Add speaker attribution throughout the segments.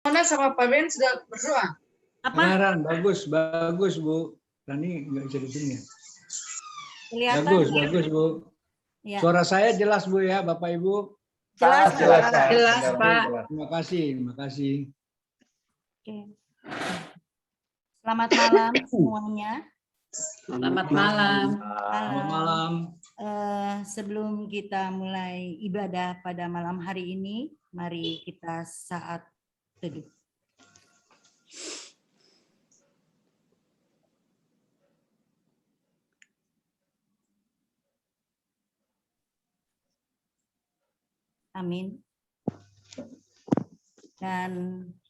Speaker 1: Mona sama Pak Ben sudah berdoa.
Speaker 2: Kedengaran, bagus Bu. Rani nggak bisa di sini.
Speaker 3: Kelihatan
Speaker 2: Bagus Bu.
Speaker 3: ya.
Speaker 2: Suara saya jelas Bu ya, Bapak Ibu.
Speaker 3: Jelas,
Speaker 1: Jelas, Pak.
Speaker 2: Terima kasih.
Speaker 3: Oke. Selamat malam semuanya.
Speaker 1: Selamat malam.
Speaker 2: Selamat malam.
Speaker 3: Sebelum kita mulai ibadah pada malam hari ini, mari kita saat teduh. Amin. Dan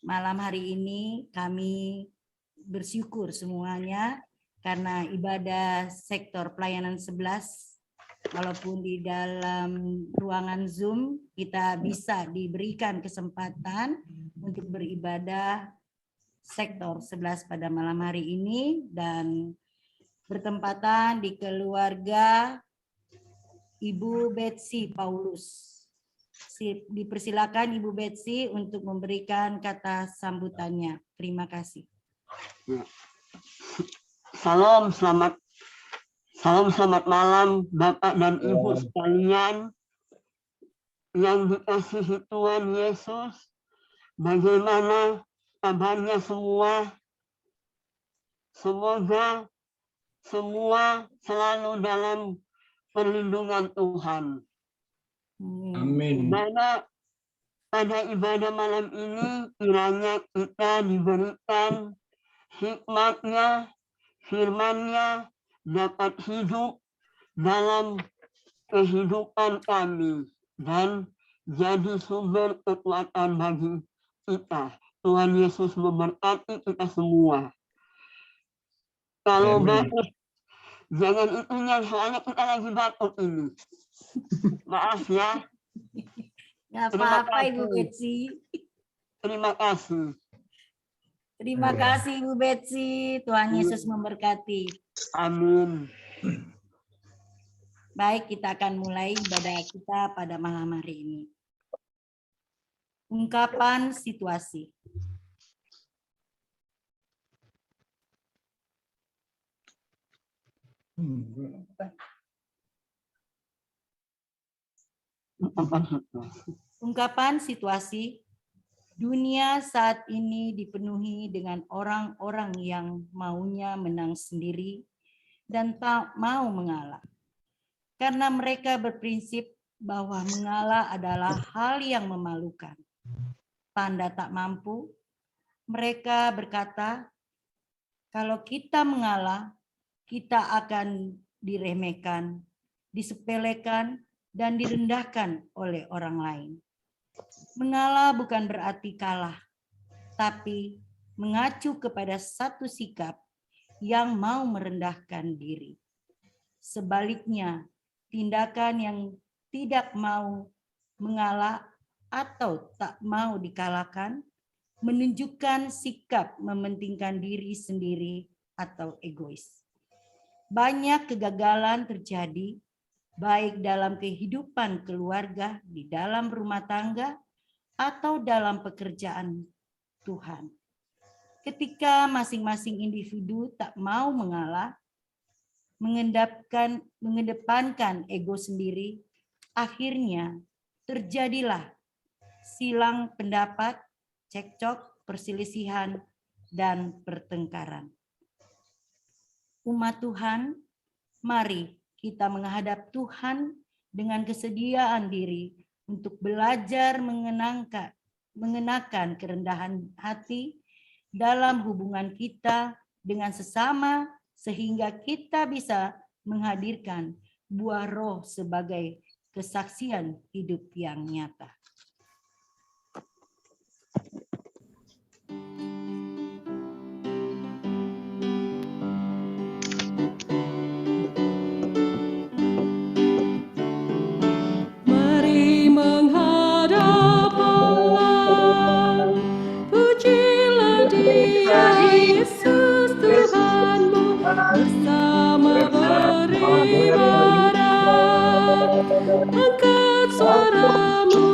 Speaker 3: malam hari ini kami bersyukur semuanya karena ibadah sektor pelayanan 11, walaupun di dalam ruangan Zoom kita bisa diberikan kesempatan untuk beribadah sektor 11 pada malam hari ini dan bertempatan di keluarga Ibu Betsy Paulus. Dipersilakan Ibu Betsy untuk memberikan kata sambutannya. Terima kasih.
Speaker 4: Salam selamat malam Bapak dan Ibu sekalian yang dikasihi Tuhan Yesus. Bagaimana kabarnya semua? Semoga semua selalu dalam perlindungan Tuhan.
Speaker 2: Amin.
Speaker 4: Pada ibadah malam ini kiranya kita diberikan hikmatnya, firman-Nya dapat hidup dalam kehidupan kami dan jadi sumber kekuatan bagi kita. Tuhan Yesus memberkati kita semua. Kalau batuk, jangan itunya, soalnya kita lagi batuk ini. Maaf ya.
Speaker 3: Nggak apa-apa Ibu Betsy.
Speaker 4: Terima kasih.
Speaker 3: Terima kasih Ibu Betsy. Tuhan Yesus memberkati.
Speaker 4: Amin.
Speaker 3: Baik, kita akan mulai ibadah kita pada malam hari ini. Ungkapan situasi. Ungkapan situasi. Dunia saat ini dipenuhi dengan orang-orang yang maunya menang sendiri dan tak mau mengalah. Karena mereka berprinsip bahwa mengalah adalah hal yang memalukan. Tanda tak mampu, mereka berkata, kalau kita mengalah, kita akan diremehkan, disepelekan, dan direndahkan oleh orang lain. Mengalah bukan berarti kalah, tapi mengacu kepada satu sikap yang mau merendahkan diri. Sebaliknya, tindakan yang tidak mau mengalah atau tak mau dikalahkan menunjukkan sikap mementingkan diri sendiri atau egois. Banyak kegagalan terjadi baik dalam kehidupan keluarga, di dalam rumah tangga, atau dalam pekerjaan Tuhan. Ketika masing-masing individu tak mau mengalah, mengedepankan ego sendiri, akhirnya terjadilah silang pendapat, cekcok, perselisihan, dan pertengkaran. Umat Tuhan, mari kita menghadap Tuhan dengan kesediaan diri untuk belajar mengenakan kerendahan hati dalam hubungan kita dengan sesama sehingga kita bisa menghadirkan buah roh sebagai kesaksian hidup yang nyata.
Speaker 5: Yesus Tuhanmu bersama beribadah, angkat suaramu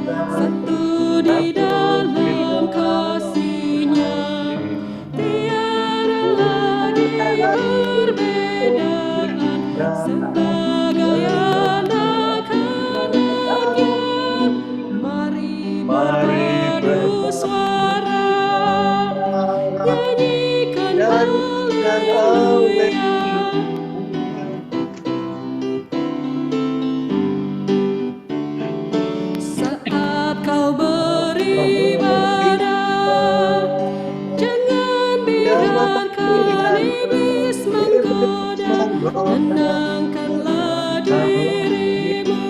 Speaker 5: satu di dalam kasih-Nya. Tiada lagi perbedaan sebagai anak-anaknya. Mari berpadu suara, nyanyikan haleluya. Saat kau beribadah, jangan biarkan iblis menggoda. Tenangkanlah dirimu,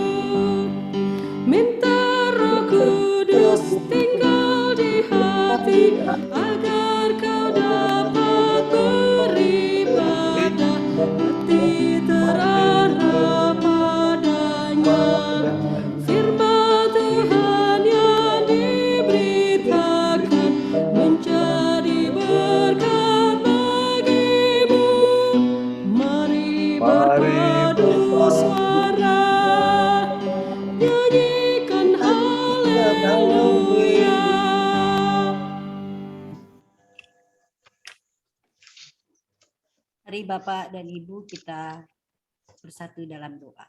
Speaker 5: minta Roh Kudus tinggal di hati, agar kau dapat beribadah, hati terarah padanya. Firman Tuhan yang diberitakan menjadi berkat bagimu. Mari berpadu suara, nyanyikan haleluya.
Speaker 3: Mari Bapak dan Ibu kita bersatu dalam doa.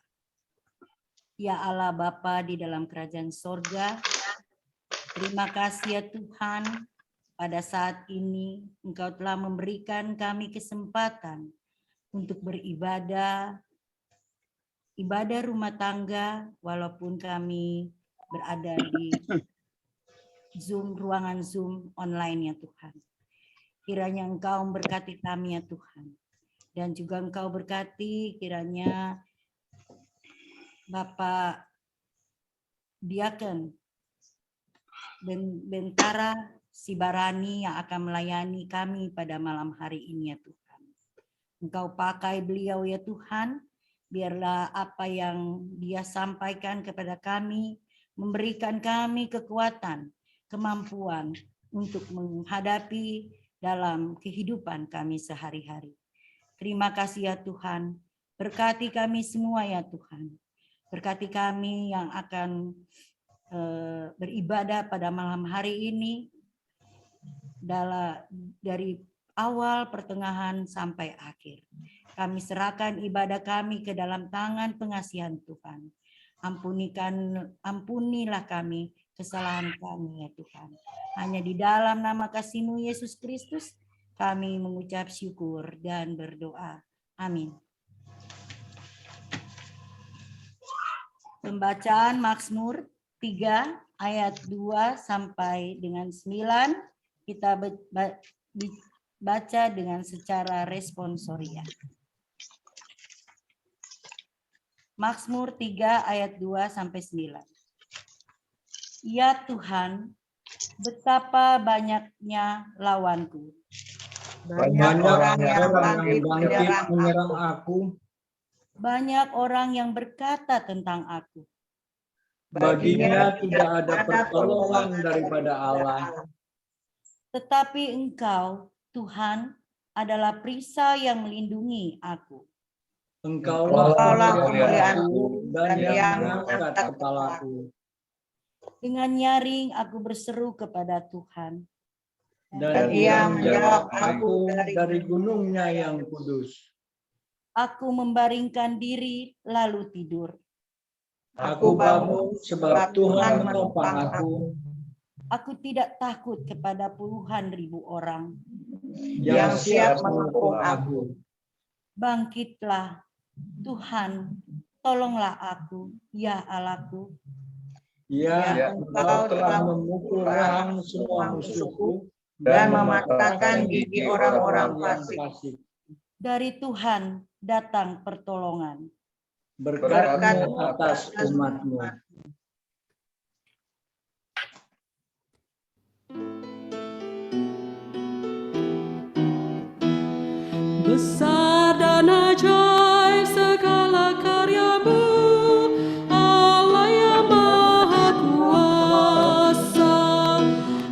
Speaker 3: Ya Allah Bapa di dalam kerajaan sorga, terima kasih ya Tuhan, pada saat ini Engkau telah memberikan kami kesempatan untuk beribadah, ibadah rumah tangga, walaupun kami berada di ruangan Zoom online ya Tuhan. Kiranya Engkau memberkati kami ya Tuhan. Dan juga Engkau berkati kiranya Bapak Diaken Bentara Sibarani yang akan melayani kami pada malam hari ini ya Tuhan. Engkau pakai beliau ya Tuhan, biarlah apa yang dia sampaikan kepada kami memberikan kami kekuatan, kemampuan untuk menghadapi dalam kehidupan kami sehari-hari. Terima kasih ya Tuhan, berkati kami semua ya Tuhan. Berkati kami yang akan beribadah pada malam hari ini dari awal, pertengahan, sampai akhir. Kami serahkan ibadah kami ke dalam tangan pengasihan Tuhan. Ampunilah kami kesalahan kami ya Tuhan. Hanya di dalam nama kasih-Mu Yesus Kristus kami mengucap syukur dan berdoa. Amin. Pembacaan Mazmur 3 ayat 2 sampai dengan 9 kita baca dengan secara responsoria. Mazmur 3 ayat 2 sampai 9. Ya Tuhan, betapa banyaknya lawanku.
Speaker 2: Banyak orang yang bangkit menyerang aku.
Speaker 3: Banyak orang yang berkata tentang aku.
Speaker 2: Baginya tidak ada pertolongan daripada Allah.
Speaker 3: Tetapi Engkau, Tuhan, adalah perisai yang melindungi aku.
Speaker 2: Engkaulah kemuliaanku dan yang mengangkat kepalaku.
Speaker 3: Dengan nyaring aku berseru kepada Tuhan.
Speaker 2: Dan Ia menjawab aku dari gunungnya yang kudus.
Speaker 3: Aku membaringkan diri lalu tidur.
Speaker 2: Aku bangun sebab Tuhan menopang aku.
Speaker 3: Aku tidak takut kepada puluhan ribu orang
Speaker 2: yang siap mengepung aku.
Speaker 3: Bangkitlah, Tuhan, tolonglah aku, ya Allahku.
Speaker 2: Ya, Engkau telah memukul rahang semua musuhku
Speaker 6: dan mematahkan gigi orang-orang fasik.
Speaker 3: Dari Tuhan datang pertolongan.
Speaker 2: Berkat-Mu atas umat-Mu.
Speaker 5: Besar dan ajaib segala karya-Mu, Allah yang Maha Kuasa.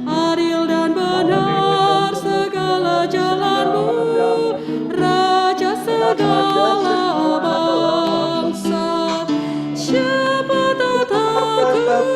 Speaker 5: Adil dan benar segala jalan-Mu, Raja segala bangsa. Siapa tak takut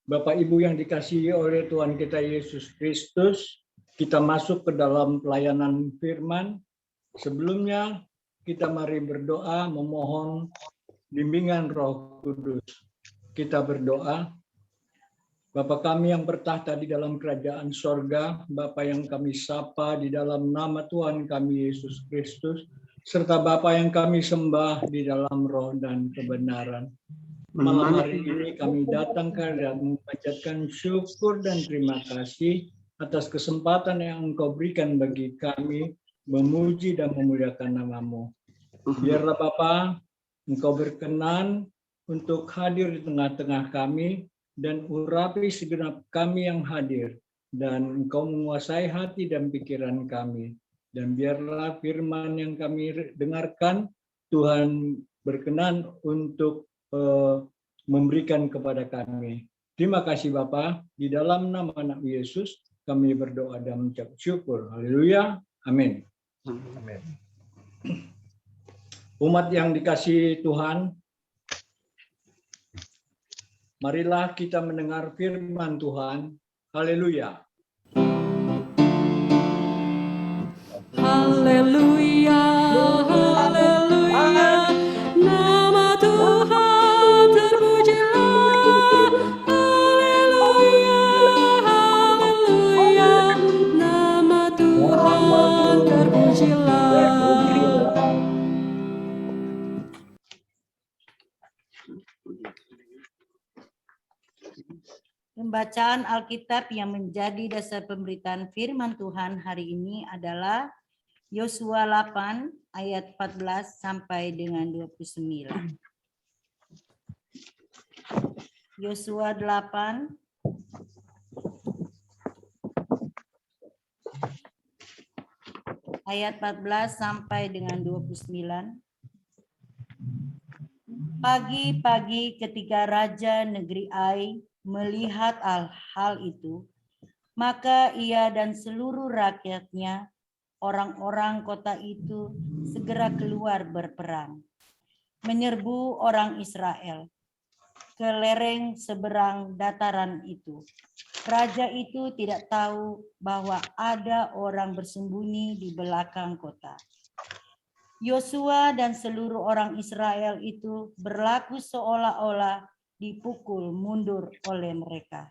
Speaker 2: Bapak Ibu yang dikasihi oleh Tuhan kita Yesus Kristus, kita masuk ke dalam pelayanan firman. Sebelumnya kita mari berdoa memohon bimbingan Roh Kudus. Kita berdoa. Bapa kami yang bertahta di dalam kerajaan sorga, Bapa yang kami sapa di dalam nama Tuhan kami Yesus Kristus, serta Bapa yang kami sembah di dalam roh dan kebenaran. Malam hari ini kami datang dan mengucapkan syukur dan terima kasih atas kesempatan yang Engkau berikan bagi kami memuji dan memuliakan nama-Mu. Biarlah Bapa, Engkau berkenan untuk hadir di tengah-tengah kami dan urapi segenap kami yang hadir, dan Engkau menguasai hati dan pikiran kami. Dan biarlah firman yang kami dengarkan, Tuhan berkenan untuk memberikan kepada kami. Terima kasih Bapa, di dalam nama anak Yesus kami berdoa dan mengucap syukur. Haleluya. Amin.
Speaker 6: Amin.
Speaker 2: Umat yang dikasihi Tuhan, marilah kita mendengar firman Tuhan. Haleluya.
Speaker 5: Haleluya, haleluya, nama Tuhan terpujilah. Haleluya, haleluya, nama Tuhan terpujilah.
Speaker 3: Pembacaan Alkitab yang menjadi dasar pemberitaan firman Tuhan hari ini adalah Yosua 8 ayat 14 sampai dengan 29. Yosua 8 ayat 14 sampai dengan 29. Pagi-pagi ketika Raja Negeri Ai melihat hal itu, maka ia dan seluruh rakyatnya, orang-orang kota itu, segera keluar berperang, menyerbu orang Israel ke lereng seberang dataran itu. Raja itu tidak tahu bahwa ada orang bersembunyi di belakang kota. Yosua dan seluruh orang Israel itu berlaku seolah-olah dipukul mundur oleh mereka,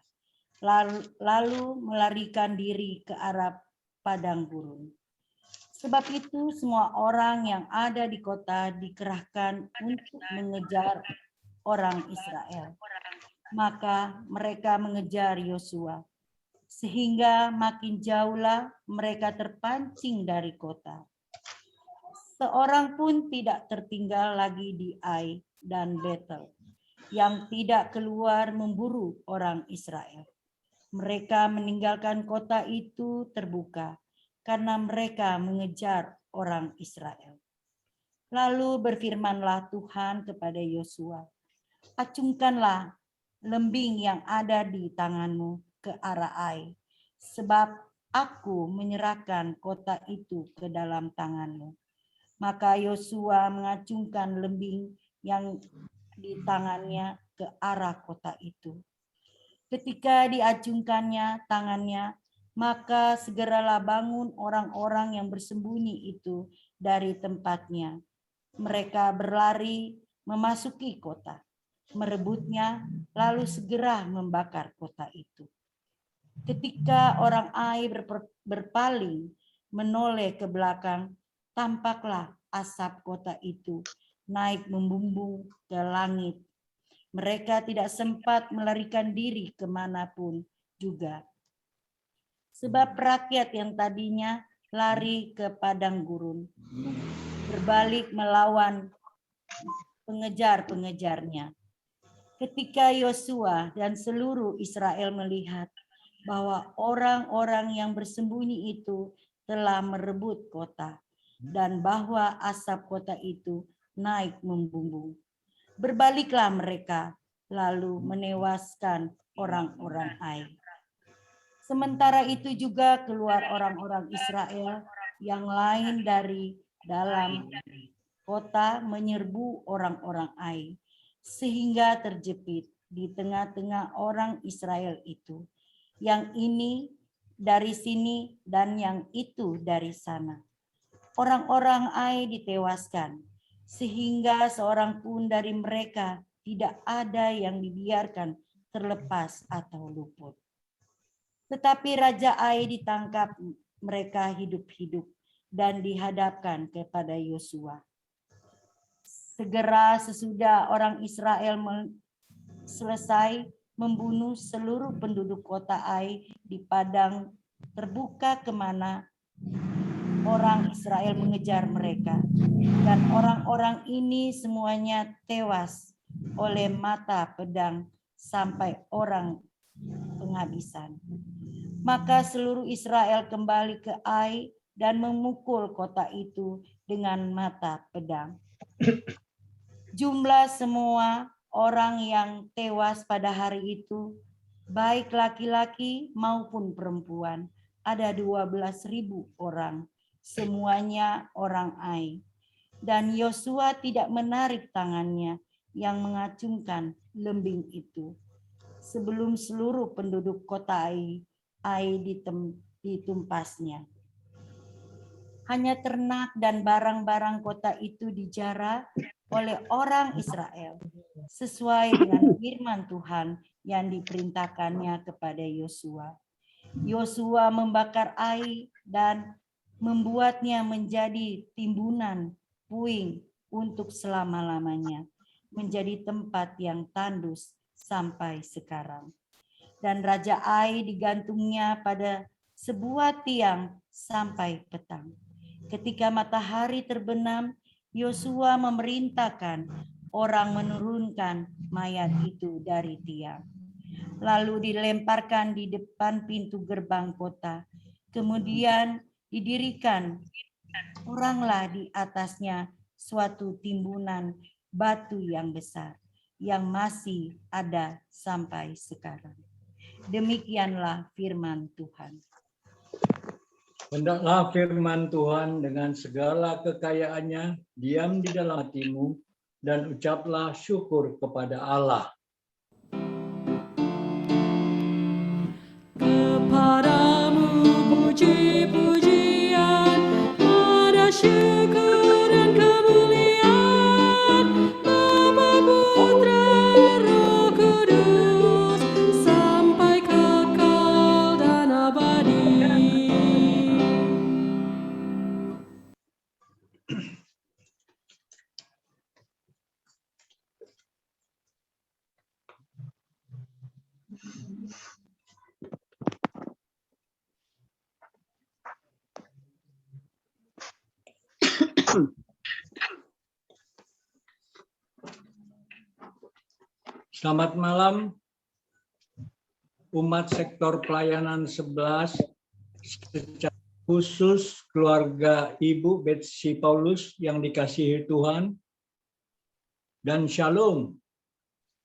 Speaker 3: lalu melarikan diri ke arah padang gurun. Sebab itu semua orang yang ada di kota dikerahkan untuk mengejar orang Israel. Maka mereka mengejar Yosua, sehingga makin jauhlah mereka terpancing dari kota. Seorang pun tidak tertinggal lagi di Ai dan Betel, yang tidak keluar memburu orang Israel. Mereka meninggalkan kota itu terbuka karena mereka mengejar orang Israel. Lalu berfirmanlah Tuhan kepada Yosua, acungkanlah lembing yang ada di tanganmu ke arah Ai, sebab aku menyerahkan kota itu ke dalam tanganmu. Maka Yosua mengacungkan lembing yang di tangannya ke arah kota itu. Ketika diacungkannya tangannya, maka segeralah bangun orang-orang yang bersembunyi itu dari tempatnya. Mereka berlari memasuki kota, merebutnya, lalu segera membakar kota itu. Ketika orang Ai berpaling menoleh ke belakang, tampaklah asap kota itu naik membumbung ke langit. Mereka tidak sempat melarikan diri kemanapun juga. Sebab rakyat yang tadinya lari ke padang gurun, berbalik melawan pengejar-pengejarnya. Ketika Yosua dan seluruh Israel melihat bahwa orang-orang yang bersembunyi itu telah merebut kota, dan bahwa asap kota itu naik membumbung, berbaliklah mereka lalu menewaskan orang-orang Ai. Sementara itu juga keluar orang-orang Israel yang lain dari dalam kota menyerbu orang-orang Ai, sehingga terjepit di tengah-tengah orang Israel itu. Yang ini dari sini dan yang itu dari sana. Orang-orang Ai ditewaskan, sehingga seorang pun dari mereka tidak ada yang dibiarkan terlepas atau luput. Tetapi Raja Ai ditangkap mereka hidup-hidup dan dihadapkan kepada Yosua. Segera sesudah orang Israel selesai membunuh seluruh penduduk kota Ai di padang terbuka kemana orang Israel mengejar mereka. Dan orang-orang ini semuanya tewas oleh mata pedang sampai orang penghabisan. Maka seluruh Israel kembali ke Ai dan memukul kota itu dengan mata pedang. Jumlah semua orang yang tewas pada hari itu, baik laki-laki maupun perempuan, ada 12.000 orang, semuanya orang Ai. Dan Yosua tidak menarik tangannya yang mengacungkan lembing itu, sebelum seluruh penduduk kota Ai ditumpasnya. Hanya ternak dan barang-barang kota itu dijara oleh orang Israel, sesuai dengan firman Tuhan yang diperintahkannya kepada Yosua. Yosua membakar Ai dan membuatnya menjadi timbunan puing untuk selama-lamanya, menjadi tempat yang tandus sampai sekarang. Dan Raja Ai digantungnya pada sebuah tiang sampai petang. Ketika matahari terbenam, Yosua memerintahkan orang menurunkan mayat itu dari tiang. Lalu dilemparkan di depan pintu gerbang kota. Kemudian didirikan oranglah di atasnya suatu timbunan batu yang besar yang masih ada sampai sekarang. Demikianlah firman Tuhan.
Speaker 2: Hendaklah firman Tuhan dengan segala kekayaannya diam di dalam hatimu dan ucaplah syukur kepada Allah.
Speaker 5: Kepadamu puji-pujian, ada syukur dan kemuliaan, Bapa, Putra, Roh Kudus, sampai kekal dan abadi.
Speaker 2: Selamat malam, umat sektor pelayanan 11, secara khusus keluarga Ibu Betsy Paulus yang dikasihi Tuhan, dan Shalom.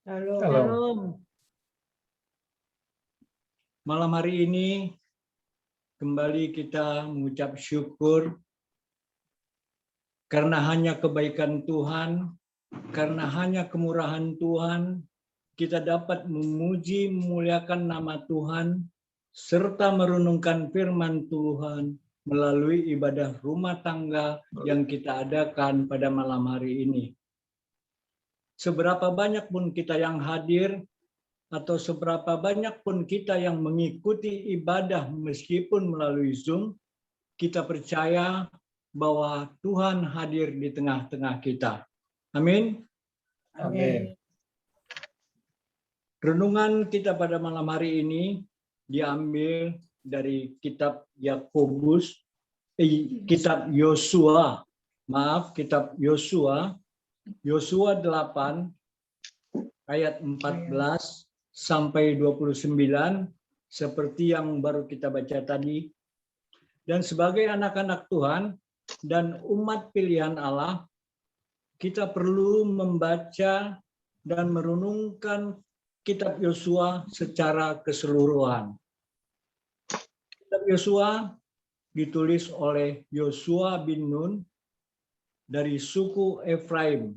Speaker 6: Shalom.
Speaker 2: Malam hari ini kembali kita mengucap syukur karena hanya kebaikan Tuhan, karena hanya kemurahan Tuhan, kita dapat memuji, memuliakan nama Tuhan, serta merenungkan firman Tuhan melalui ibadah rumah tangga yang kita adakan pada malam hari ini. Seberapa banyak pun kita yang hadir, atau seberapa banyak pun kita yang mengikuti ibadah meskipun melalui Zoom, kita percaya bahwa Tuhan hadir di tengah-tengah kita. Amin.
Speaker 6: Amin.
Speaker 2: Renungan kita pada malam hari ini diambil dari kitab Yakobus, kitab Yosua. Kitab Yosua, Yosua 8 ayat 14 sampai 29 seperti yang baru kita baca tadi. Dan sebagai anak-anak Tuhan dan umat pilihan Allah, kita perlu membaca dan merenungkan kitab Yosua secara keseluruhan. Kitab Yosua ditulis oleh Yosua bin Nun dari suku Efraim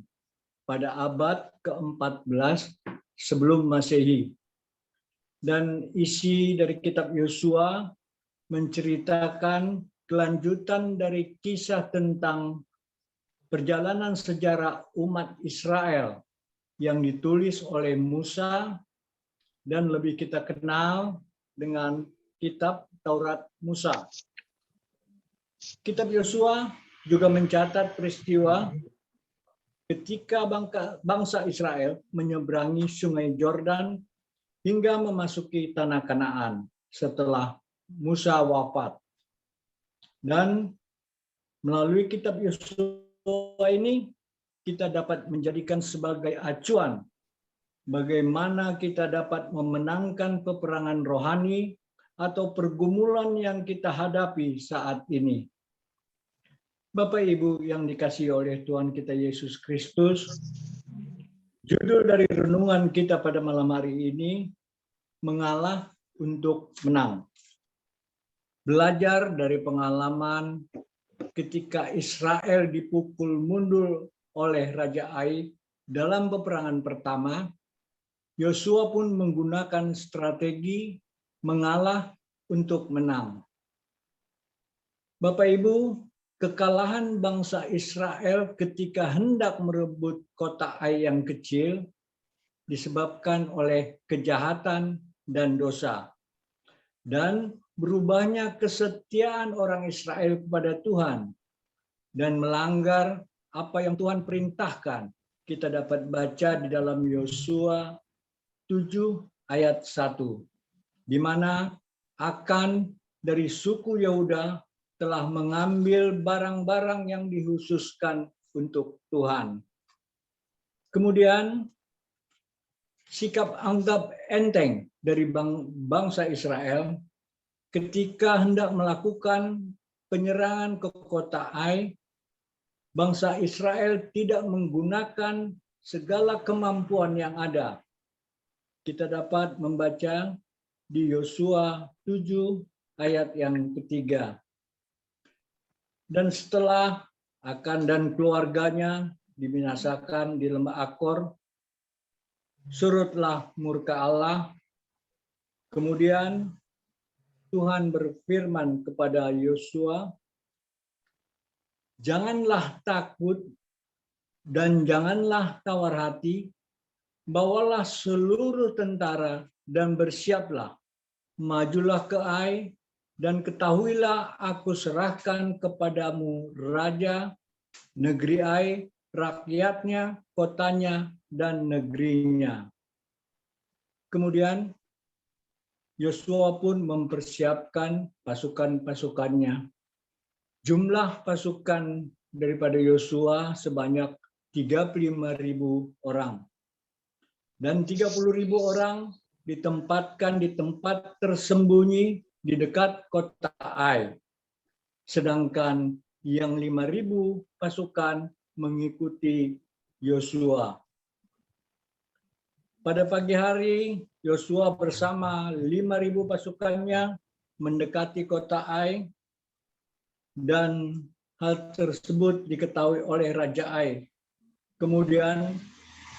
Speaker 2: pada abad ke-14 sebelum Masehi. Dan isi dari kitab Yosua menceritakan kelanjutan dari kisah tentang perjalanan sejarah umat Israel yang ditulis oleh Musa dan lebih kita kenal dengan kitab Taurat Musa. Kitab Yosua juga mencatat peristiwa ketika bangsa Israel menyeberangi Sungai Yordan hingga memasuki tanah Kanaan setelah Musa wafat. Dan melalui kitab Yosua ini kita dapat menjadikan sebagai acuan bagaimana kita dapat memenangkan peperangan rohani atau pergumulan yang kita hadapi saat ini. Bapak Ibu yang dikasihi oleh Tuhan kita Yesus Kristus, judul dari renungan kita pada malam hari ini, mengalah untuk menang. Belajar dari pengalaman ketika Israel dipukul mundur oleh Raja Ai dalam peperangan pertama, Yosua pun menggunakan strategi mengalah untuk menang. Bapak Ibu, kekalahan bangsa Israel ketika hendak merebut kota Ai yang kecil disebabkan oleh kejahatan dan dosa. Dan berubahnya kesetiaan orang Israel kepada Tuhan dan melanggar apa yang Tuhan perintahkan. Kita dapat baca di dalam Yosua 7 ayat 1, di mana Akan dari suku Yehuda telah mengambil barang-barang yang dikhususkan untuk Tuhan. Kemudian sikap anggap enteng dari bangsa Israel ketika hendak melakukan penyerangan ke kota Ai, bangsa Israel tidak menggunakan segala kemampuan yang ada. Kita dapat membaca di Yosua 7 ayat yang ketiga. Dan setelah Akan dan keluarganya dibinasakan di lembah Akor, surutlah murka Allah. Kemudian Tuhan berfirman kepada Yosua, "Janganlah takut dan janganlah tawar hati, bawalah seluruh tentara dan bersiaplah, majulah ke Ai, dan ketahuilah aku serahkan kepadamu raja, negeri Ai, rakyatnya, kotanya, dan negerinya." Kemudian Yosua pun mempersiapkan pasukan-pasukannya. Jumlah pasukan daripada Yosua sebanyak 35.000 orang. Dan 30.000 orang ditempatkan di tempat tersembunyi di dekat kota Ai. Sedangkan yang 5.000 pasukan mengikuti Yosua. Pada pagi hari, Yosua bersama 5.000 pasukannya mendekati kota Ai, dan hal tersebut diketahui oleh Raja Ai. Kemudian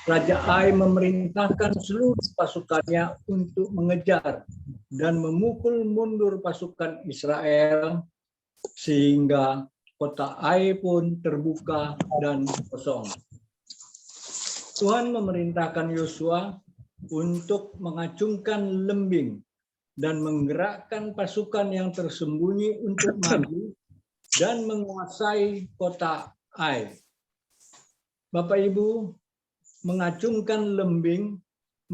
Speaker 2: Raja Ai memerintahkan seluruh pasukannya untuk mengejar dan memukul mundur pasukan Israel sehingga kota Ai pun terbuka dan kosong. Tuhan memerintahkan Yosua untuk mengacungkan lembing dan menggerakkan pasukan yang tersembunyi untuk maju dan menguasai kota Ai. Bapak Ibu, mengacungkan lembing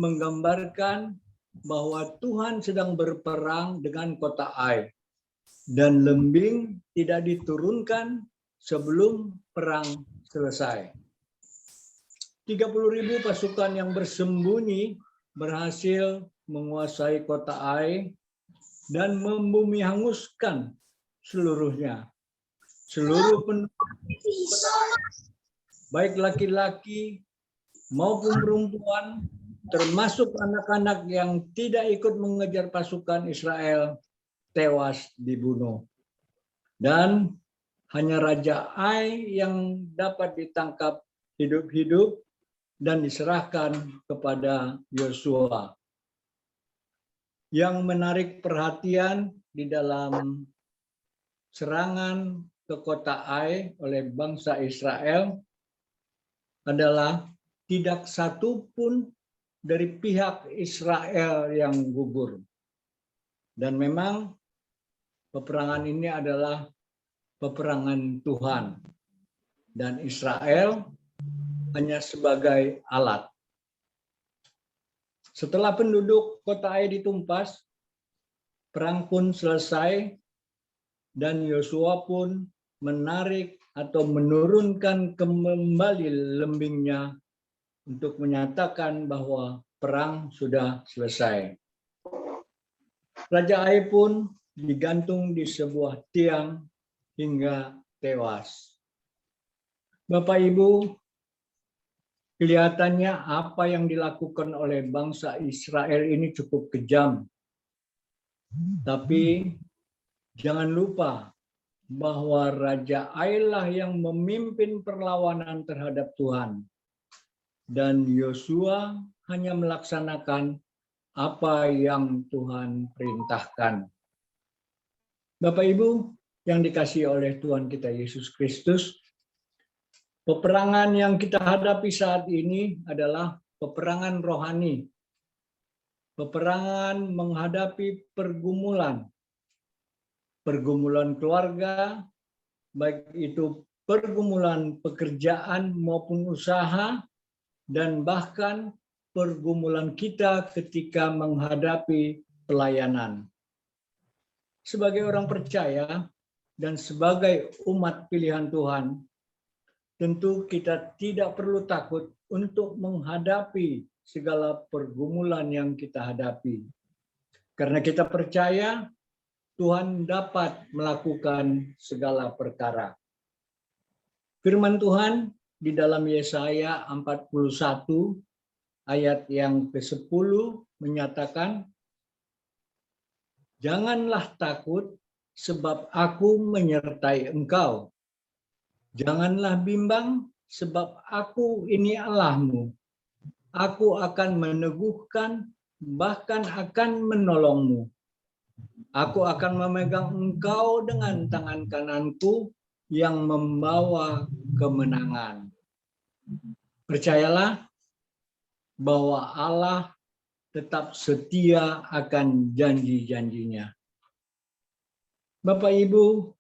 Speaker 2: menggambarkan bahwa Tuhan sedang berperang dengan kota Ai, dan lembing tidak diturunkan sebelum perang selesai. 30.000 pasukan yang bersembunyi berhasil menguasai kota Ai dan membumi hanguskan seluruhnya. Seluruh penduduk, baik laki-laki maupun perempuan, termasuk anak-anak yang tidak ikut mengejar pasukan Israel, tewas dibunuh. Dan hanya Raja Ai yang dapat ditangkap hidup-hidup dan diserahkan kepada Yosua. Yang menarik perhatian di dalam serangan ke kota Ai oleh bangsa Israel adalah tidak satu pun dari pihak Israel yang gugur. Dan memang peperangan ini adalah peperangan Tuhan. Dan Israel hanya sebagai alat. Setelah penduduk kota Ai ditumpas, perang pun selesai dan Yosua pun menarik atau menurunkan kembali lembingnya untuk menyatakan bahwa perang sudah selesai. Raja Ai pun digantung di sebuah tiang hingga tewas. Bapak Ibu, kelihatannya apa yang dilakukan oleh bangsa Israel ini cukup kejam. Tapi jangan lupa bahwa Raja Ai lah yang memimpin perlawanan terhadap Tuhan. Dan Yosua hanya melaksanakan apa yang Tuhan perintahkan. Bapak Ibu yang dikasihi oleh Tuhan kita Yesus Kristus, peperangan yang kita hadapi saat ini adalah peperangan rohani. Peperangan menghadapi pergumulan. Pergumulan keluarga, baik itu pergumulan pekerjaan maupun usaha, dan bahkan pergumulan kita ketika menghadapi pelayanan. Sebagai orang percaya dan sebagai umat pilihan Tuhan, tentu kita tidak perlu takut untuk menghadapi segala pergumulan yang kita hadapi. Karena kita percaya Tuhan dapat melakukan segala perkara. Firman Tuhan di dalam Yesaya 41 ayat yang ke-10 menyatakan, "Janganlah takut sebab aku menyertai engkau. Janganlah bimbang sebab aku ini Allahmu. Aku akan meneguhkan, bahkan akan menolongmu. Aku akan memegang engkau dengan tangan kananku yang membawa kemenangan." Percayalah bahwa Allah tetap setia akan janji-janjinya. Bapak Ibu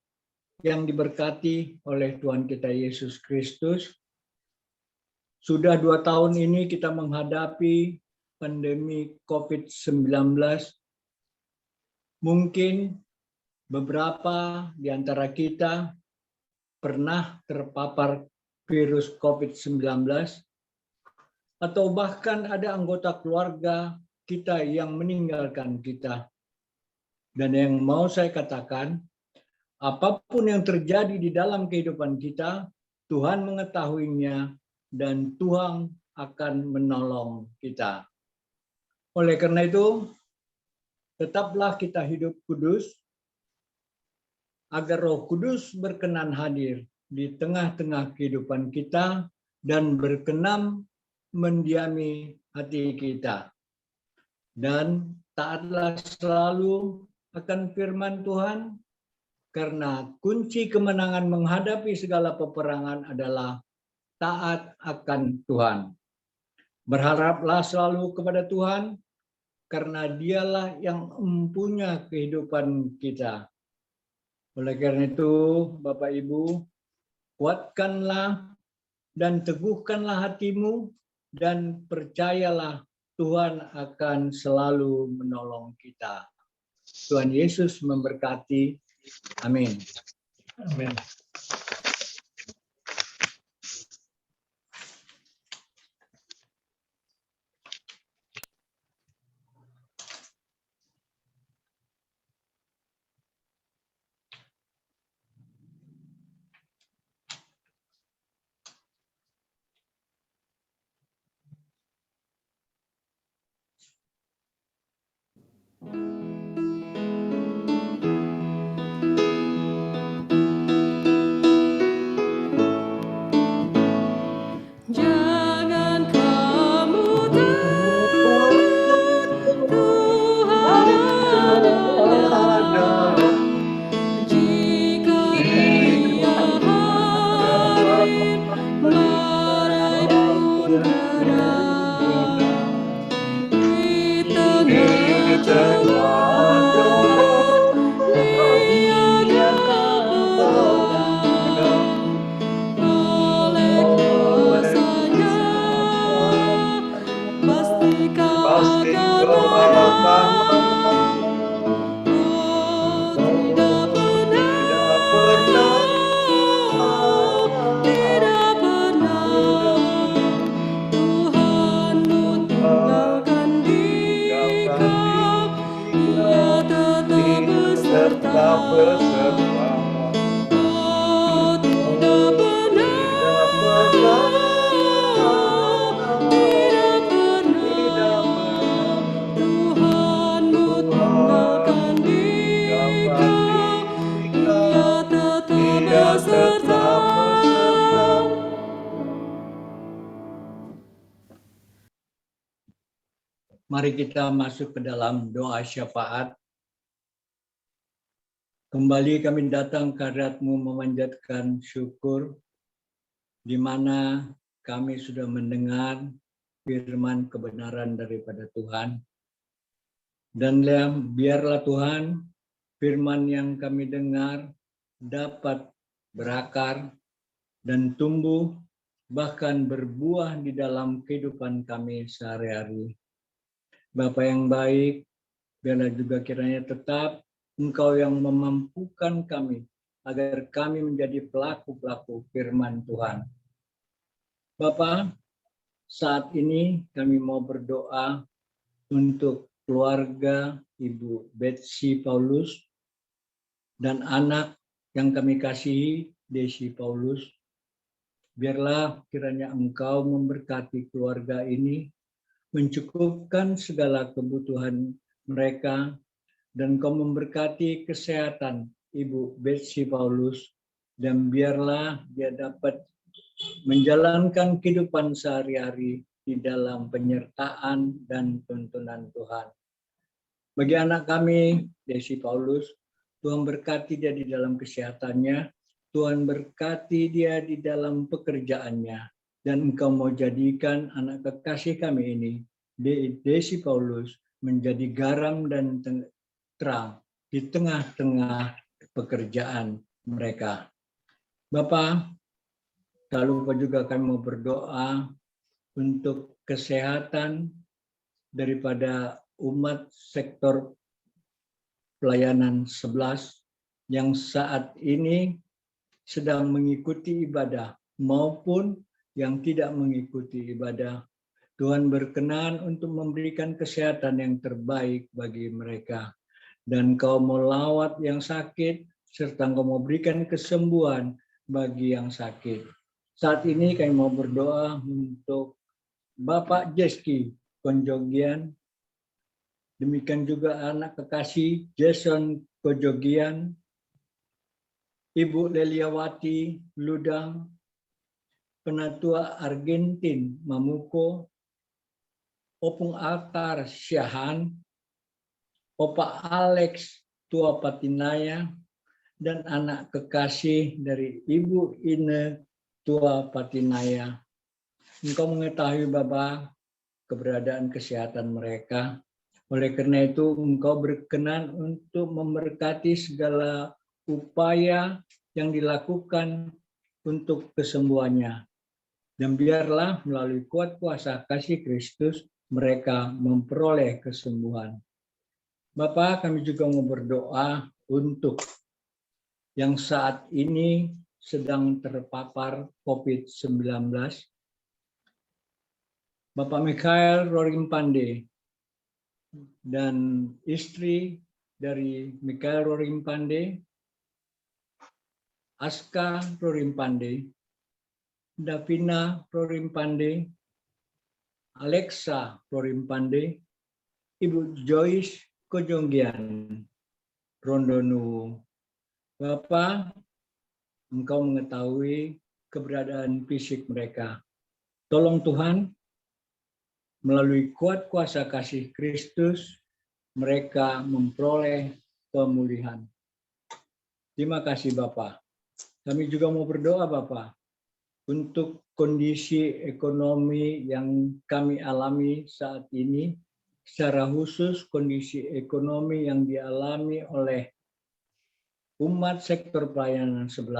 Speaker 2: yang diberkati oleh Tuhan kita Yesus Kristus, sudah 2 tahun ini kita menghadapi pandemi COVID-19. Mungkin beberapa di antara kita pernah terpapar virus COVID-19, atau bahkan ada anggota keluarga kita yang meninggalkan kita. Dan yang mau saya katakan, apapun yang terjadi di dalam kehidupan kita, Tuhan mengetahuinya dan Tuhan akan menolong kita. Oleh karena itu, tetaplah kita hidup kudus, agar Roh Kudus berkenan hadir di tengah-tengah kehidupan kita dan berkenan mendiami hati kita. Dan taatlah selalu akan firman Tuhan, karena kunci kemenangan menghadapi segala peperangan adalah taat akan Tuhan. Berharaplah selalu kepada Tuhan, karena Dialah yang mempunyai kehidupan kita. Oleh karena itu, Bapak Ibu, kuatkanlah dan teguhkanlah hatimu dan percayalah Tuhan akan selalu menolong kita. Tuhan Yesus memberkati. Amin. Amin.
Speaker 5: Jangan kau Tidak pernah Tuhanmu tinggalkan dikau, Ia tetap beserta. Oh, tidak pernah, tidak pernah Tuhanmu tinggalkan dikau, Ia tetap beserta.
Speaker 2: Mari kita masuk ke dalam doa syafaat. Kembali kami datang ke hadirat-Mu memanjatkan syukur, di mana kami sudah mendengar firman kebenaran daripada Tuhan. Dan biarlah Tuhan, firman yang kami dengar dapat berakar dan tumbuh, bahkan berbuah di dalam kehidupan kami sehari-hari. Bapa yang baik, biarlah juga kiranya tetap Engkau yang memampukan kami agar kami menjadi pelaku-pelaku firman Tuhan. Bapa, saat ini kami mau berdoa untuk keluarga Ibu Betsy Paulus dan anak yang kami kasihi, Desi Paulus. Biarlah kiranya Engkau memberkati keluarga ini, mencukupkan segala kebutuhan mereka, dan Kau memberkati kesehatan Ibu Betsy Paulus, dan biarlah dia dapat menjalankan kehidupan sehari-hari di dalam penyertaan dan tuntunan Tuhan. Bagi anak kami, Desi Paulus, Tuhan berkati dia di dalam kesehatannya, Tuhan berkati dia di dalam pekerjaannya, dan Engkau mau jadikan anak kekasih kami ini, Desi Paulus, menjadi garam dan terang di tengah-tengah pekerjaan mereka. Bapa, tak lupa juga kami mau berdoa untuk kesehatan daripada umat sektor pelayanan 11 yang saat ini sedang mengikuti ibadah maupun yang tidak mengikuti ibadah. Tuhan berkenan untuk memberikan kesehatan yang terbaik bagi mereka. Dan Kau mau lawat yang sakit, serta Kau mau berikan kesembuhan bagi yang sakit. Saat ini kami mau berdoa untuk Bapak Jeski Konjogian, demikian juga anak kekasih Jason Konjogian, Ibu Leliawati Ludang, Penatua Argentin Mamuko, Opung Altar Syahan, Opa Alex Tua Patinaya, dan anak kekasih dari Ibu Ine Tua Patinaya. Engkau mengetahui Bapa keberadaan kesehatan mereka. Oleh karena itu Engkau berkenan untuk memberkati segala upaya yang dilakukan untuk kesembuhannya. Dan biarlah melalui kuat kuasa kasih Kristus mereka memperoleh kesembuhan. Bapa, kami juga mau berdoa untuk yang saat ini sedang terpapar COVID-19. Bapak Mikhail Rorimpande dan istri dari Mikhail Rorimpande, Aska Rorimpande, Davina Rorimpande, Alexa Rorimpande, Ibu Joyce Kojonggian, Rondonu. Bapak, Engkau mengetahui keberadaan fisik mereka. Tolong Tuhan, melalui kuat kuasa kasih Kristus, mereka memperoleh pemulihan. Terima kasih Bapak. Kami juga mau berdoa Bapak, untuk kondisi ekonomi yang kami alami saat ini, secara khusus kondisi ekonomi yang dialami oleh umat sektor pelayanan 11.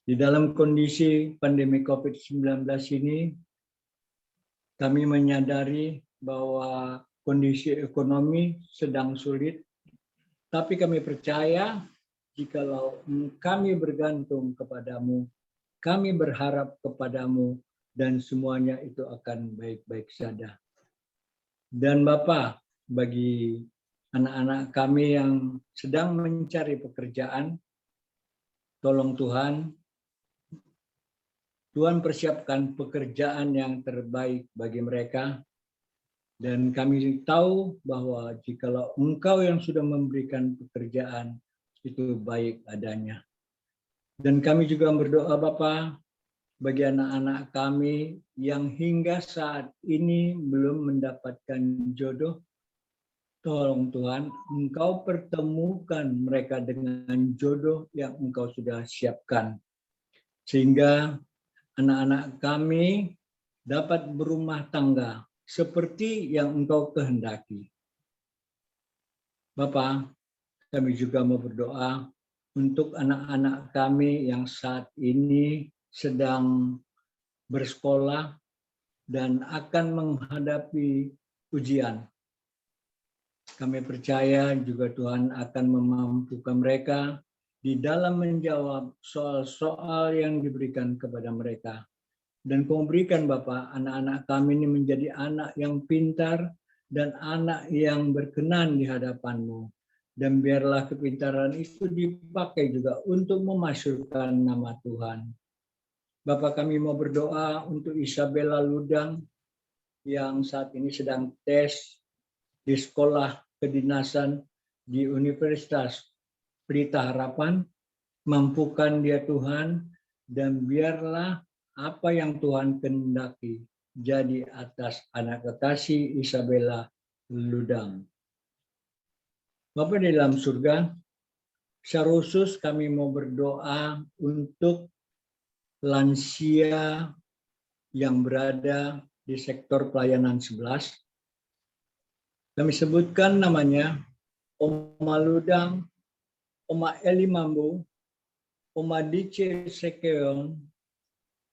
Speaker 2: Di dalam kondisi pandemi COVID-19 ini, kami menyadari bahwa kondisi ekonomi sedang sulit, tapi kami percaya jikalau kami bergantung kepadamu, kami berharap kepadamu, dan semuanya itu akan baik-baik saja. Dan Bapa, bagi anak-anak kami yang sedang mencari pekerjaan, tolong Tuhan persiapkan pekerjaan yang terbaik bagi mereka. Dan kami tahu bahwa jikalau Engkau yang sudah memberikan pekerjaan, itu baik adanya. Dan kami juga berdoa Bapa, bagi anak-anak kami yang hingga saat ini belum mendapatkan jodoh, tolong Tuhan, Engkau pertemukan mereka dengan jodoh yang Engkau sudah siapkan. Sehingga anak-anak kami dapat berumah tangga seperti yang Engkau kehendaki. Bapa, kami juga mau berdoa untuk anak-anak kami yang saat ini sedang bersekolah dan akan menghadapi ujian. Kami percaya juga Tuhan akan memampukan mereka di dalam menjawab soal-soal yang diberikan kepada mereka. Dan Kau berikan Bapak, anak-anak kami ini menjadi anak yang pintar dan anak yang berkenan di hadapan-Mu. Dan biarlah kepintaran itu dipakai juga untuk memasyurkan nama Tuhan. Bapak, kami mau berdoa untuk Isabella Ludang yang saat ini sedang tes di sekolah kedinasan di Universitas Pelita Harapan. Mampukan dia Tuhan, dan biarlah apa yang Tuhan kehendaki jadi atas anak kekasih Isabella Ludang. Bapa di dalam surga, secara khusus kami mau berdoa untuk lansia yang berada di sektor pelayanan 11. Kami sebutkan namanya Oma Ludang, Oma Eli Mambu, Oma Dice Sekeon,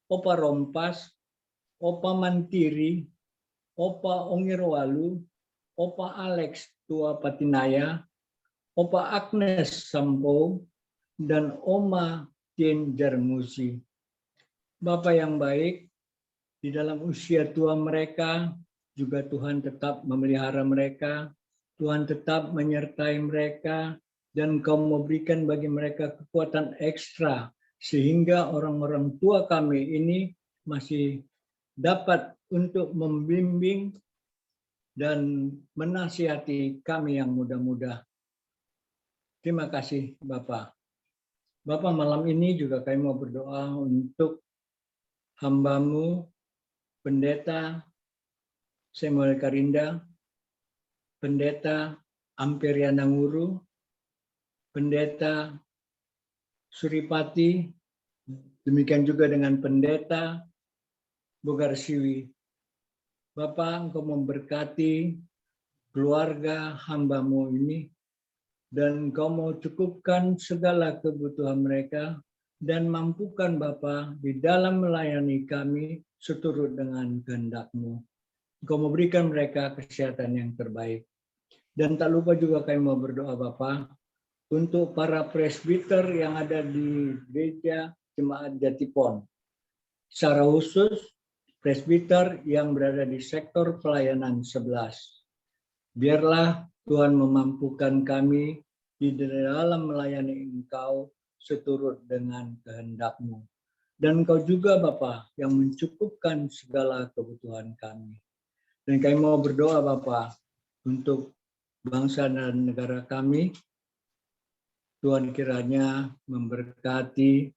Speaker 2: Opa Rompas, Opa Mantiri, Opa Ongirwalu, Opa Alex Tua Patinaya, Opa Agnes Sampo, dan Oma Tien Jarmusi. Bapa yang baik, di dalam usia tua mereka, juga Tuhan tetap memelihara mereka, Tuhan tetap menyertai mereka, dan Kau memberikan bagi mereka kekuatan ekstra, sehingga orang-orang tua kami ini masih dapat untuk membimbing dan menasihati kami yang muda-muda. Terima kasih Bapak. Bapak, malam ini juga kami mau berdoa untuk hamba-Mu, Pendeta Samuel Karinda, Pendeta Amperiana Nguru, Pendeta Suripati, demikian juga dengan Pendeta Bogar Siwi. Bapak, Engkau memberkati keluarga hamba-Mu ini, dan Engkau mau cukupkan segala kebutuhan mereka, dan mampukan Bapa di dalam melayani kami seturut dengan kehendak-Mu. Engkau memberikan mereka kesehatan yang terbaik. Dan tak lupa juga kami mau berdoa Bapa untuk para presbiter yang ada di gereja Jemaat Jatipon. Secara khusus presbiter yang berada di sektor pelayanan 11. Biarlah Tuhan memampukan kami di dalam melayani Engkau seturut dengan kehendak-Mu. Dan Engkau juga Bapa yang mencukupkan segala kebutuhan kami. Dan kami mau berdoa Bapa untuk bangsa dan negara kami. Tuhan kiranya memberkati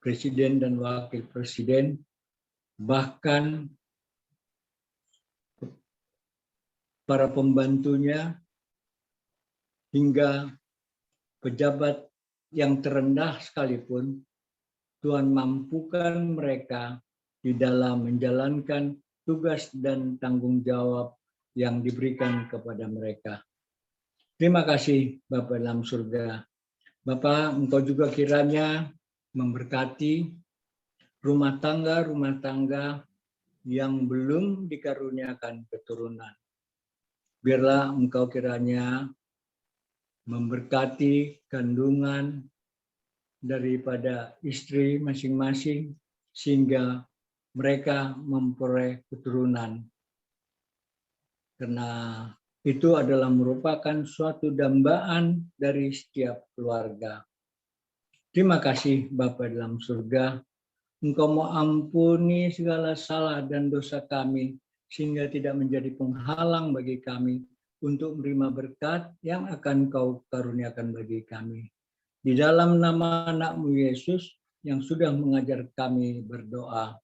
Speaker 2: Presiden dan Wakil Presiden, bahkan para pembantunya, hingga pejabat yang terendah sekalipun, Tuhan mampukan mereka di dalam menjalankan tugas dan tanggung jawab yang diberikan kepada mereka. Terima kasih Bapa dalam surga. Bapa, Engkau juga kiranya memberkati rumah tangga yang belum dikaruniakan keturunan. Biarlah Engkau kiranya memberkati kandungan daripada istri masing-masing sehingga mereka memperoleh keturunan. Karena itu adalah merupakan suatu dambaan dari setiap keluarga. Terima kasih Bapa dalam surga, Engkau mau ampuni segala salah dan dosa kami, sehingga tidak menjadi penghalang bagi kami untuk menerima berkat yang akan Kau karuniakan bagi kami. Di dalam nama anak-Mu Yesus yang sudah mengajar kami berdoa.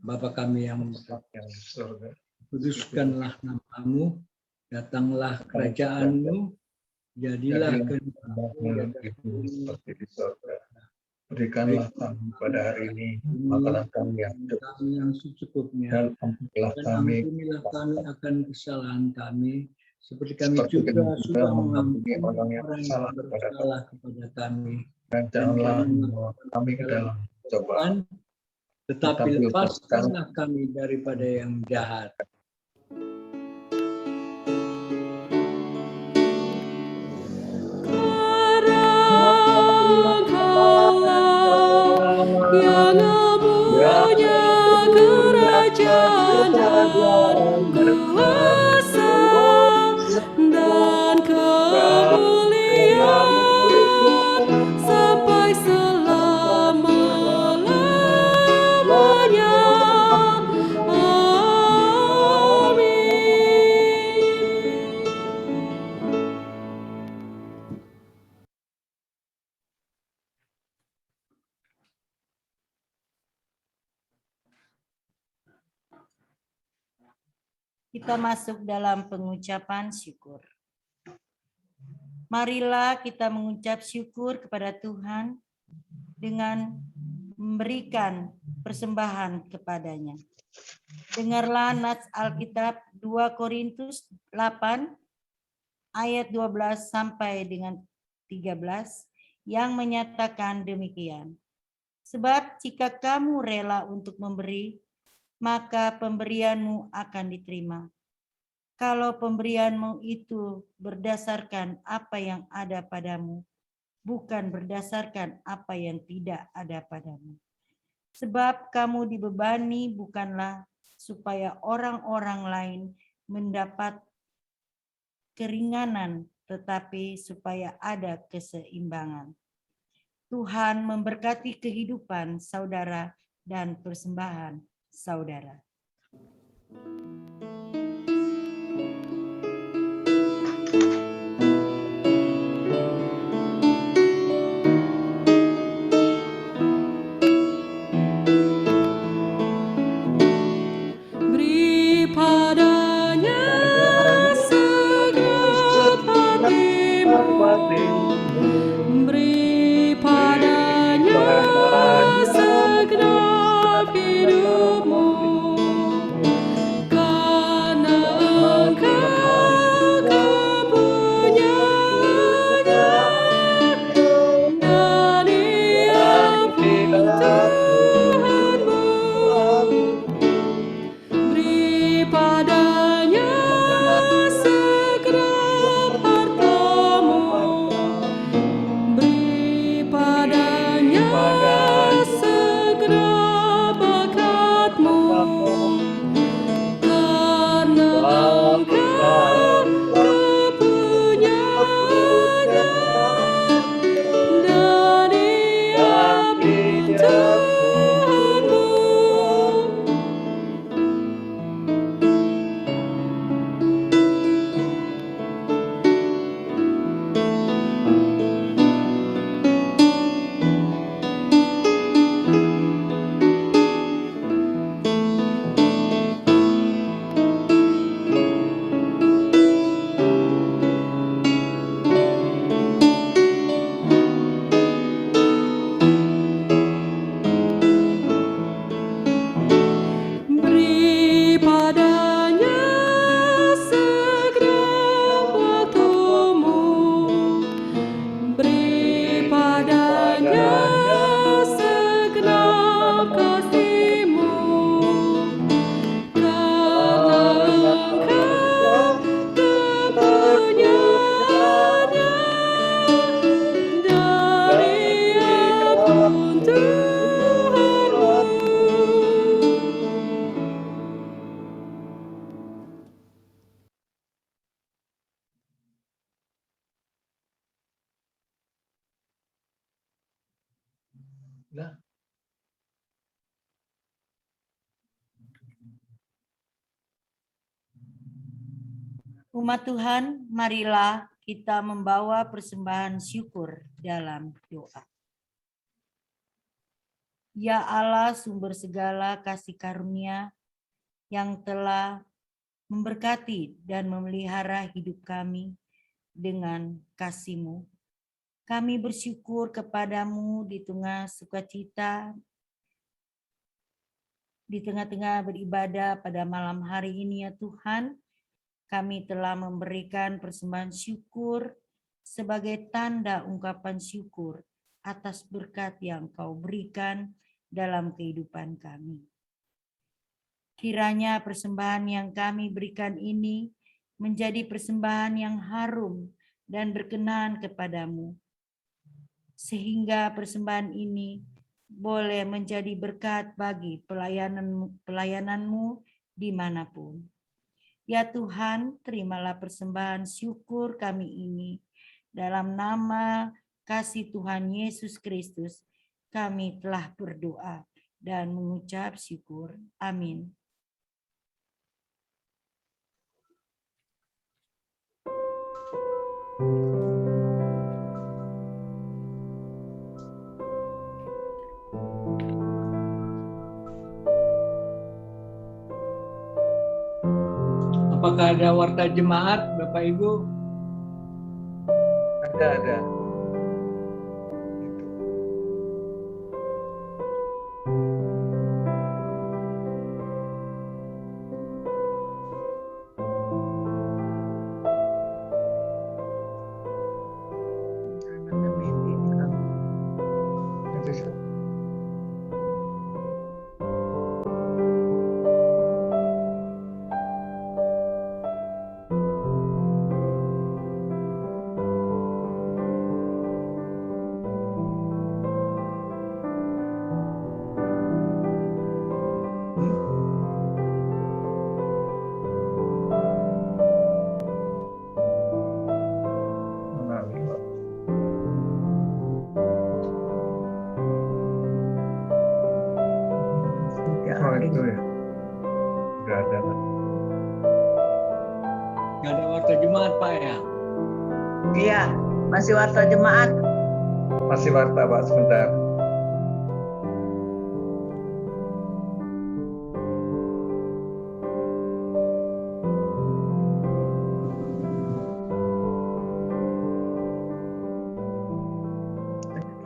Speaker 2: Bapa kami yang di surga, kuduskanlah nama-Mu, datanglah kerajaan-Mu, jadilah kehendak-Mu
Speaker 7: seperti di surga. Berikanlah kami pada hari ini makanan kami yang
Speaker 2: secukupnya,
Speaker 7: dan ampunilah kami
Speaker 2: kami akan kesalahan kami, seperti kami juga sudah mengampuni orang yang bersalah kepada kami.
Speaker 7: Dan janganlah membawa kami ke dalam cobaan,
Speaker 2: tetapi lepaskanlah kami daripada yang jahat.
Speaker 5: Yang punya kerajaan dan kuasa dan kemuliaan sampai selama-lamanya.
Speaker 3: Kita masuk dalam pengucapan syukur. Marilah kita mengucap syukur kepada Tuhan dengan memberikan persembahan kepadanya. Dengarlah nats Alkitab 2 Korintus 8 ayat 12 sampai dengan 13 yang menyatakan demikian. Sebab jika kamu rela untuk memberi, maka pemberianmu akan diterima. Kalau pemberianmu itu berdasarkan apa yang ada padamu, bukan berdasarkan apa yang tidak ada padamu. Sebab kamu dibebani bukanlah supaya orang-orang lain mendapat keringanan, tetapi supaya ada keseimbangan. Tuhan memberkati kehidupan saudara dan persembahan saudara.
Speaker 5: Beri padanya segenap hatimu, beri padanya segenap hidupmu.
Speaker 7: Nah,
Speaker 3: Umat Tuhan, marilah kita membawa persembahan syukur dalam doa. Ya Allah, sumber segala kasih karunia yang telah memberkati dan memelihara hidup kami dengan kasih-Mu. Kami bersyukur kepadamu di tengah sukacita, di tengah-tengah beribadah pada malam hari ini ya Tuhan. Kami telah memberikan persembahan syukur sebagai tanda ungkapan syukur atas berkat yang Kau berikan dalam kehidupan kami. Kiranya persembahan yang kami berikan ini menjadi persembahan yang harum dan berkenan kepadamu, sehingga persembahan ini boleh menjadi berkat bagi pelayananmu dimanapun. Ya Tuhan, terimalah persembahan syukur kami ini. Dalam nama kasih Tuhan Yesus Kristus, kami telah berdoa dan mengucap syukur. Amin.
Speaker 2: Apakah ada warta jemaat, Bapak Ibu?
Speaker 7: ada. Oh itu ya. Udah ada.
Speaker 2: Nggak ada warta jemaat, Pak ya?
Speaker 6: Iya, masih warta jemaat.
Speaker 7: Masih warta Pak sebentar.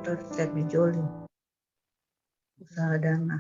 Speaker 6: Terus cek di Joli. Usaha dana.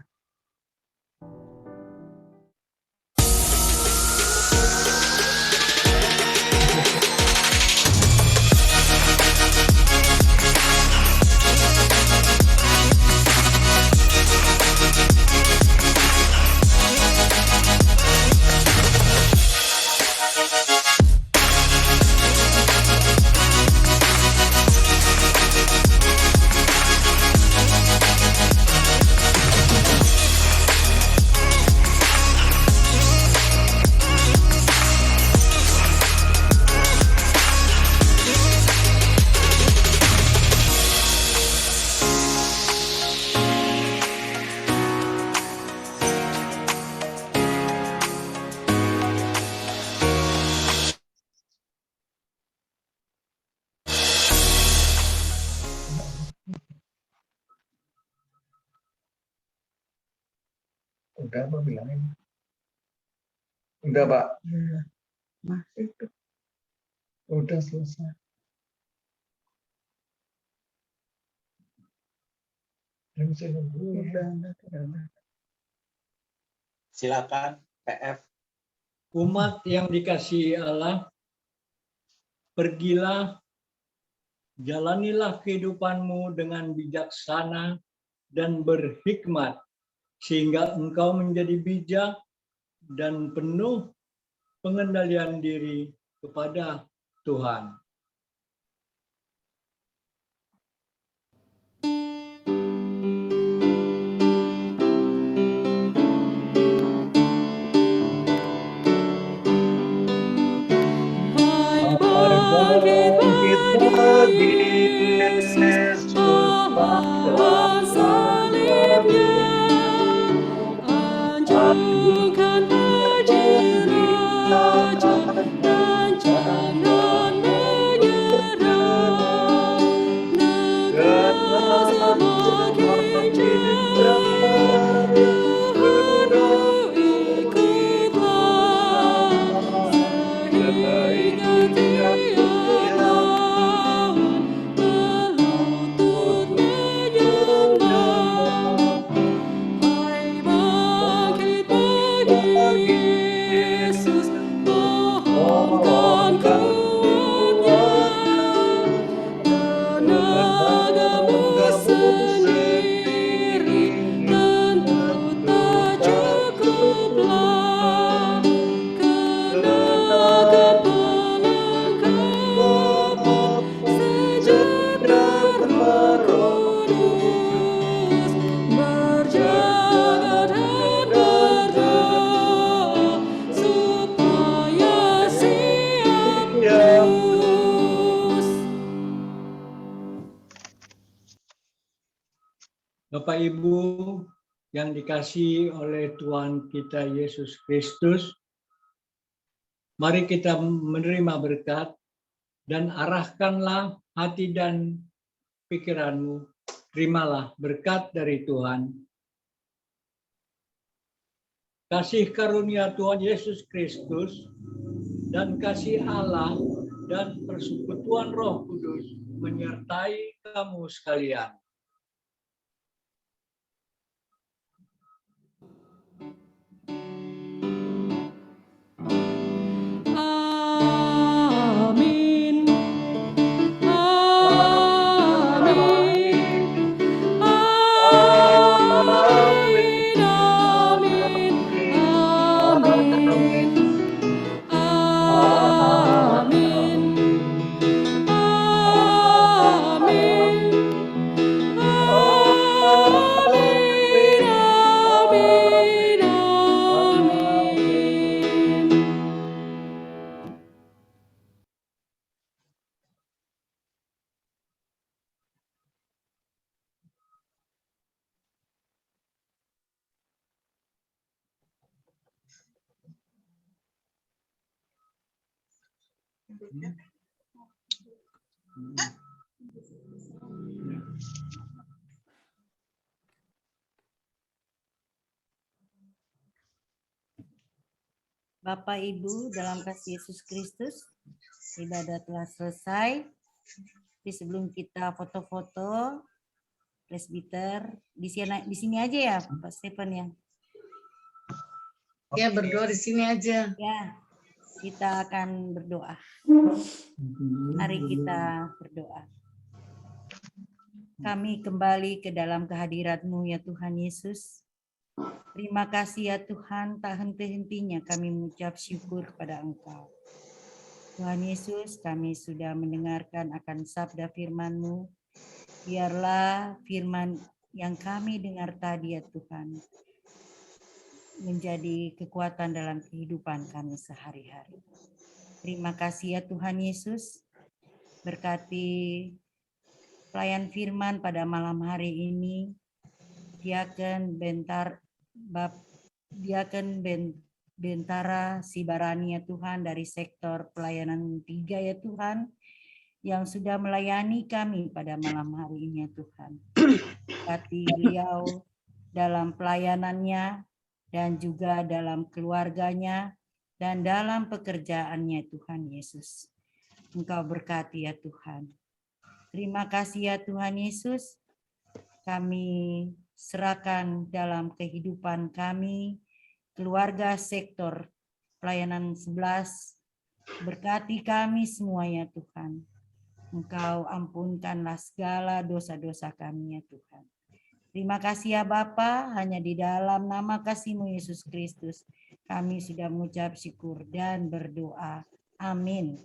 Speaker 7: Udah apa bilangin? Udah Pak.
Speaker 6: Ya, masih tuh.
Speaker 7: Udah selesai. Yang saya nunggu.
Speaker 6: Udah.
Speaker 8: Silakan PF.
Speaker 2: Umat yang dikasihi Allah, pergilah, jalanilah kehidupanmu dengan bijaksana dan berhikmat, sehingga engkau menjadi bijak dan penuh pengendalian diri kepada Tuhan.
Speaker 5: Bangkit bagi Yesus, bahasa bukan berjiraja dan jangan menyerah. Negara semakin jauh, Tuhan ikutlah, sehingga tiap tahun berlutut menyembah. Hai bangkit bagi Yesus, mohonkan kuatnya, tenagamu sendiri tentu tak cukuplah, kenakan perlengkapan senjata Roh Kudus, berjaga dan berdoa supaya siap terus.
Speaker 2: Bapak Ibu yang dikasihi oleh Tuhan kita Yesus Kristus, mari kita menerima berkat dan arahkanlah hati dan pikiranmu. Terimalah berkat dari Tuhan. Kasih karunia Tuhan Yesus Kristus dan kasih Allah dan persekutuan Roh Kudus menyertai kamu sekalian.
Speaker 5: Amin. Amin. Amin. Amin. Amin. Amin.
Speaker 3: Bapak Ibu dalam kasih Yesus Kristus, ibadah telah selesai. Tapi sebelum kita foto-foto, presbiter di sini aja ya, Pak Stephen ya.
Speaker 1: Ya, berdoa di sini aja.
Speaker 3: Ya, kita akan berdoa. Mari kita berdoa. Kami kembali ke dalam kehadirat-Mu ya Tuhan Yesus. Terima kasih ya Tuhan, tak henti-hentinya kami mengucap syukur kepada Engkau. Tuhan Yesus, kami sudah mendengarkan akan sabda firman-Mu. Biarlah firman yang kami dengar tadi ya Tuhan, menjadi kekuatan dalam kehidupan kami sehari-hari. Terima kasih ya Tuhan Yesus, berkati pelayan firman pada malam hari ini, Diaken Bentara Sibarani ya Tuhan dari sektor pelayanan 3 ya Tuhan, yang sudah melayani kami pada malam hari ini ya Tuhan. Berkati beliau dalam pelayanannya dan juga dalam keluarganya dan dalam pekerjaannya Tuhan Yesus. Engkau berkati ya Tuhan. Terima kasih ya Tuhan Yesus. Kami serahkan dalam kehidupan kami, keluarga sektor pelayanan 11, berkati kami semua ya Tuhan. Engkau ampunkanlah segala dosa-dosa kami ya Tuhan. Terima kasih ya Bapa, hanya di dalam nama kasih-Mu Yesus Kristus kami sudah mengucap syukur dan berdoa. Amin.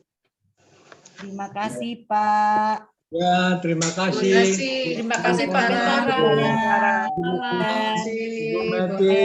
Speaker 3: Terima kasih Pak.
Speaker 2: Ya, terima kasih.
Speaker 1: Terima kasih Pak Bentara.
Speaker 3: Terima kasih.
Speaker 2: Terima kasih.